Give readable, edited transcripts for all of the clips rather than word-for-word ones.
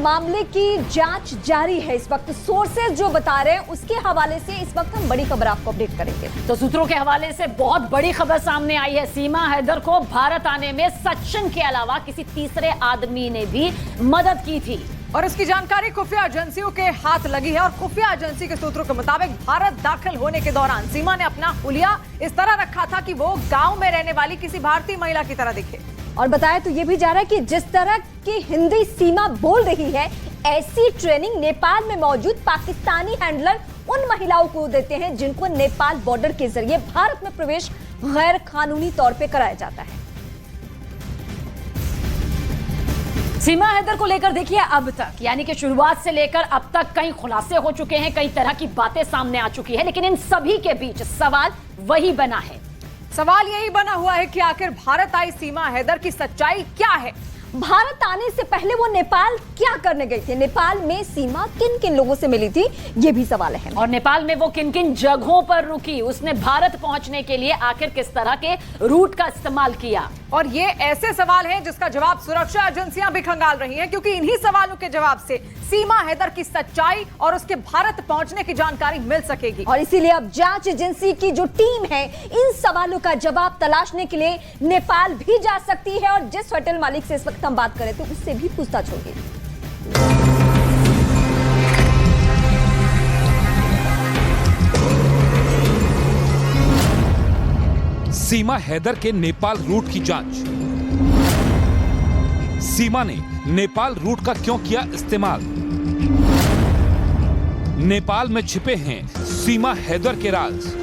मामले की जांच जारी है। इस वक्त सोर्सेज जो बता रहे हैं उसके हवाले से इस वक्त हम बड़ी खबर आपको अपडेट करेंगे। तो सूत्रों के हवाले से बहुत बड़ी खबर सामने आई है। सीमा हैदर को भारत आने में सचिन के अलावा किसी तीसरे आदमी ने भी मदद की थी और इसकी जानकारी खुफिया एजेंसियों के हाथ लगी है। और खुफिया एजेंसी के सूत्रों के मुताबिक भारत दाखिल होने के दौरान सीमा ने अपना हुलिया इस तरह रखा था कि वो गांव में रहने वाली किसी भारतीय महिला की तरह दिखे। और बताया तो ये भी जा रहा है कि जिस तरह की हिंदी सीमा बोल रही है, ऐसी ट्रेनिंग नेपाल में मौजूद पाकिस्तानी हैंडलर उन महिलाओं को देते हैं जिनको नेपाल बॉर्डर के जरिए भारत में प्रवेश गैर कानूनी तौर पे कराया जाता है। सीमा हैदर को लेकर देखिए अब तक यानी कि शुरुआत से लेकर अब तक कई खुलासे हो चुके हैं, कई तरह की बातें सामने आ चुकी है, लेकिन इन सभी के बीच सवाल वही बना है। सवाल यही बना हुआ है कि आखिर भारत आई सीमा हैदर की सच्चाई क्या है। भारत आने से पहले वो नेपाल क्या करने गई थी? नेपाल में सीमा किन किन लोगों से मिली थी, ये भी सवाल है। और नेपाल में वो किन किन जगहों पर रुकी, उसने भारत पहुंचने के लिए आखिर किस तरह के रूट का इस्तेमाल किया। और ये ऐसे सवाल हैं जिसका जवाब सुरक्षा एजेंसियां भी खंगाल रही हैं, क्योंकि इन्हीं सवालों के जवाब से सीमा हैदर की सच्चाई और उसके भारत पहुंचने की जानकारी मिल सकेगी। और इसीलिए अब जांच एजेंसी की जो टीम है इन सवालों का जवाब तलाशने के लिए नेपाल भी जा सकती है। और जिस होटल मालिक से इस वक्त हम बात करें तो उससे भी पूछताछ होगी। सीमा हैदर के नेपाल रूट की जांच। सीमा ने नेपाल रूट का क्यों किया इस्तेमाल? नेपाल में छिपे हैं सीमा हैदर के राज।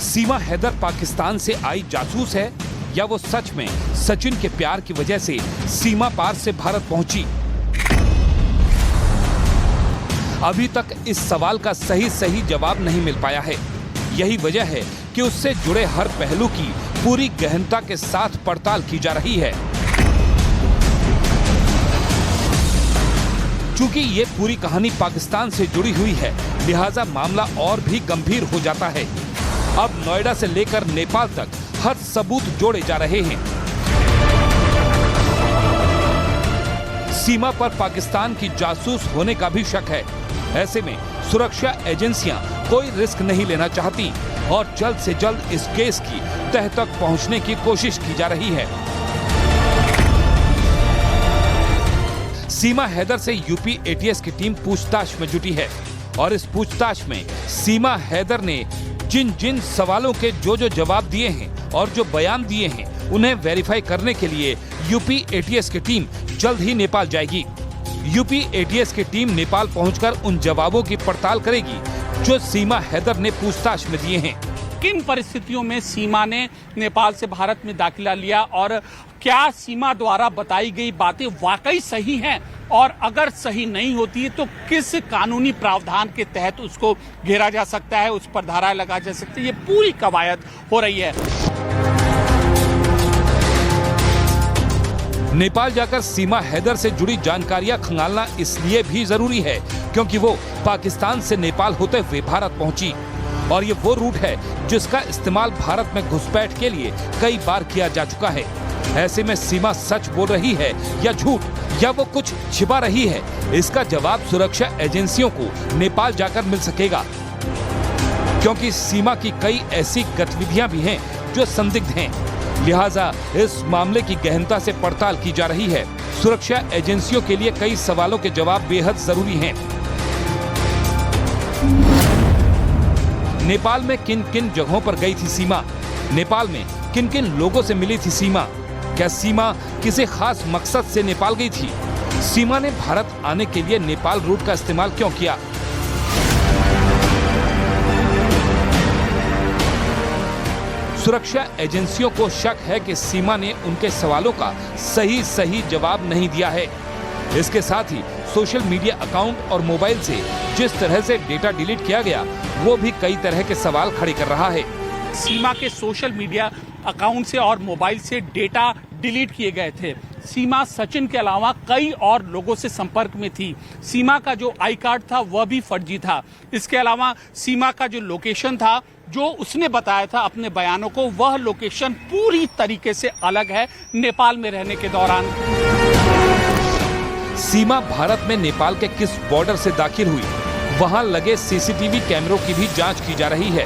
सीमा हैदर पाकिस्तान से आई जासूस है या वो सच में सचिन के प्यार की वजह से सीमा पार से भारत पहुंची? अभी तक इस सवाल का सही जवाब नहीं मिल पाया है। यही वजह है कि उससे जुड़े हर पहलू की पूरी गहनता के साथ पड़ताल की जा रही है। चूंकि ये पूरी कहानी पाकिस्तान से जुड़ी हुई है, लिहाजा मामला और भी गंभीर हो जाता है। अब नोएडा से लेकर नेपाल तक हर सबूत जोड़े जा रहे हैं। सीमा पर पाकिस्तान की जासूस होने का भी शक है। ऐसे में सुरक्षा एजेंसियां कोई रिस्क नहीं लेना चाहती और जल्द से जल्द इस केस की तह तक पहुंचने की कोशिश की जा रही है। सीमा हैदर से यूपी एटीएस की टीम पूछताछ में जुटी है और इस पूछताछ में सीमा हैदर ने जिन जिन सवालों के जो जवाब दिए हैं और जो बयान दिए हैं उन्हें वेरीफाई करने के लिए यूपी एटीएस की टीम जल्द ही नेपाल जाएगी। यूपी एटीएस की टीम नेपाल पहुंचकर उन जवाबों की पड़ताल करेगी जो सीमा हैदर ने पूछताछ में दिए हैं। किन परिस्थितियों में सीमा ने नेपाल से भारत में दाखिला लिया और क्या सीमा द्वारा बताई गई बातें वाकई सही हैं, और अगर सही नहीं होती है तो किस कानूनी प्रावधान के तहत उसको घेरा जा सकता है, उस पर धारा लगा जा सकती है। ये पूरी कवायद हो रही है। नेपाल जाकर सीमा हैदर से जुड़ी जानकारियां खंगालना इसलिए भी जरूरी है क्योंकि वो पाकिस्तान से नेपाल होते हुए भारत पहुंची और ये वो रूट है जिसका इस्तेमाल भारत में घुसपैठ के लिए कई बार किया जा चुका है। ऐसे में सीमा सच बोल रही है या झूठ, या वो कुछ छिपा रही है, इसका जवाब सुरक्षा एजेंसियों को नेपाल जाकर मिल सकेगा, क्योंकि सीमा की कई ऐसी गतिविधियां भी हैं जो संदिग्ध हैं। लिहाजा इस मामले की गहनता से पड़ताल की जा रही है। सुरक्षा एजेंसियों के लिए कई सवालों के जवाब बेहद जरूरी हैं। नेपाल में किन किन जगहों पर गई थी सीमा? नेपाल में किन किन लोगों से मिली थी सीमा? क्या सीमा किसी खास मकसद से नेपाल गई थी? सीमा ने भारत आने के लिए नेपाल रूट का इस्तेमाल क्यों किया? सुरक्षा एजेंसियों को शक है कि सीमा ने उनके सवालों का सही जवाब नहीं दिया है। इसके साथ ही सोशल मीडिया अकाउंट और मोबाइल से जिस तरह से डेटा डिलीट किया गया वो भी कई तरह के सवाल खड़े कर रहा है। सीमा के सोशल मीडिया अकाउंट से और मोबाइल से डेटा डिलीट किए गए थे। सीमा सचिन के अलावा कई और लोगों से संपर्क में थी। सीमा का जो आई कार्ड था वह भी फर्जी था। इसके अलावा सीमा का जो लोकेशन था जो उसने बताया था अपने बयानों को, वह लोकेशन पूरी तरीके से अलग है नेपाल में रहने के दौरान। सीमा भारत में नेपाल के किस बॉर्डर से दाखिल हुई, वहां लगे सीसीटीवी कैमरों की भी जांच की जा रही है।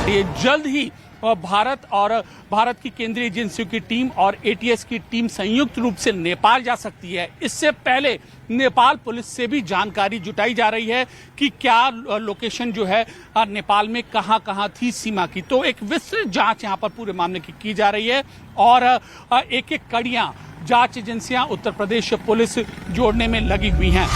ये जल्द ही भारत की केंद्रीय एजेंसियों की टीम और एटीएस की टीम संयुक्त रूप से नेपाल जा सकती है। इससे पहले नेपाल पुलिस से भी जानकारी जुटाई जा रही है कि क्या लोकेशन जो है नेपाल में कहां थी सीमा की। तो एक विस्तृत जांच यहां पर पूरे मामले की जा रही है और एक कड़ियां जांच एजेंसियां उत्तर प्रदेश पुलिस जोड़ने में लगी हुई हैं।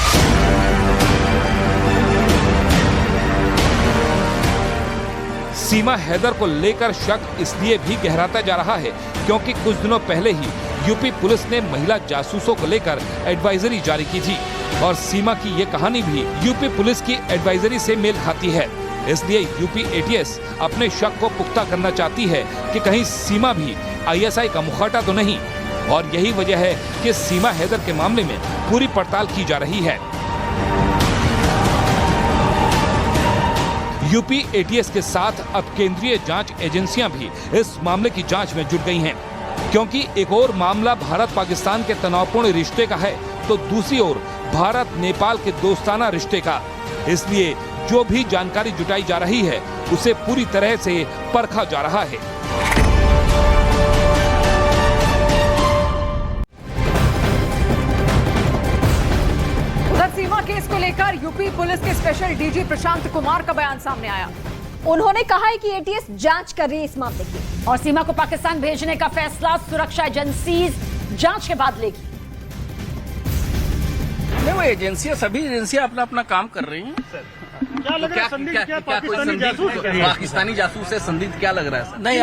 सीमा हैदर को लेकर शक इसलिए भी गहराता जा रहा है क्योंकि कुछ दिनों पहले ही यूपी पुलिस ने महिला जासूसों को लेकर एडवाइजरी जारी की थी और सीमा की ये कहानी भी यूपी पुलिस की एडवाइजरी से मेल खाती है। इसलिए यूपी एटीएस अपने शक को पुख्ता करना चाहती है कि कहीं सीमा भी आईएसआई का मुखौटा तो नहीं, और यही वजह है कि सीमा हैदर के मामले में पूरी पड़ताल की जा रही है। यूपी एटीएस के साथ अब केंद्रीय जांच एजेंसियां भी इस मामले की जांच में जुट गई हैं, क्योंकि एक और मामला भारत पाकिस्तान के तनावपूर्ण रिश्ते का है तो दूसरी ओर भारत नेपाल के दोस्ताना रिश्ते का। इसलिए जो भी जानकारी जुटाई जा रही है उसे पूरी तरह से परखा जा रहा है। सीमा केस को लेकर यूपी पुलिस के स्पेशल डीजी प्रशांत कुमार का बयान सामने आया। उन्होंने कहा है कि एटीएस जांच कर रही है इस मामले की और सीमा को पाकिस्तान भेजने का फैसला सुरक्षा एजेंसी जांच के बाद लेगी। नहीं, वो एजेंसियां, सभी एजेंसियां अपना अपना काम कर रही हैं। क्या लग रहा है संदिग्ध? क्या पाकिस्तानी जासूस है? पाकिस्तानी जासूस है संदिग्ध? क्या लग रहा है? नहीं,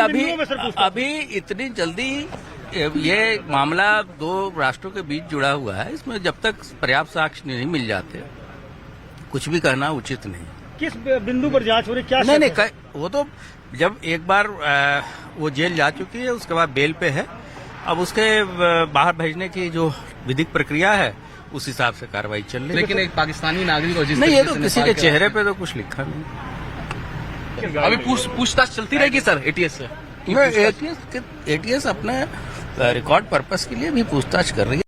अभी इतनी जल्दी ये मामला दो राष्ट्रों के बीच जुड़ा हुआ है, इसमें जब तक पर्याप्त साक्ष्य नहीं मिल जाते कुछ भी कहना उचित नहीं। किस बिंदु पर जांच हो रही? क्या नहीं, वो तो जब एक बार वो जेल जा चुकी है उसके बाद बेल पे है, अब उसके बाहर भेजने की जो विधिक प्रक्रिया है उस हिसाब से कार्रवाई चल रही है। लेकिन एक पाकिस्तानी नागरिक और जिस नहीं, ये तो किसी के चेहरे पे तो कुछ लिखा नहीं। अभी पूछताछ चलती रहेगी सर एटीएस से? एटीएस अपने रिकॉर्ड पर्पस के लिए भी पूछताछ कर रही है।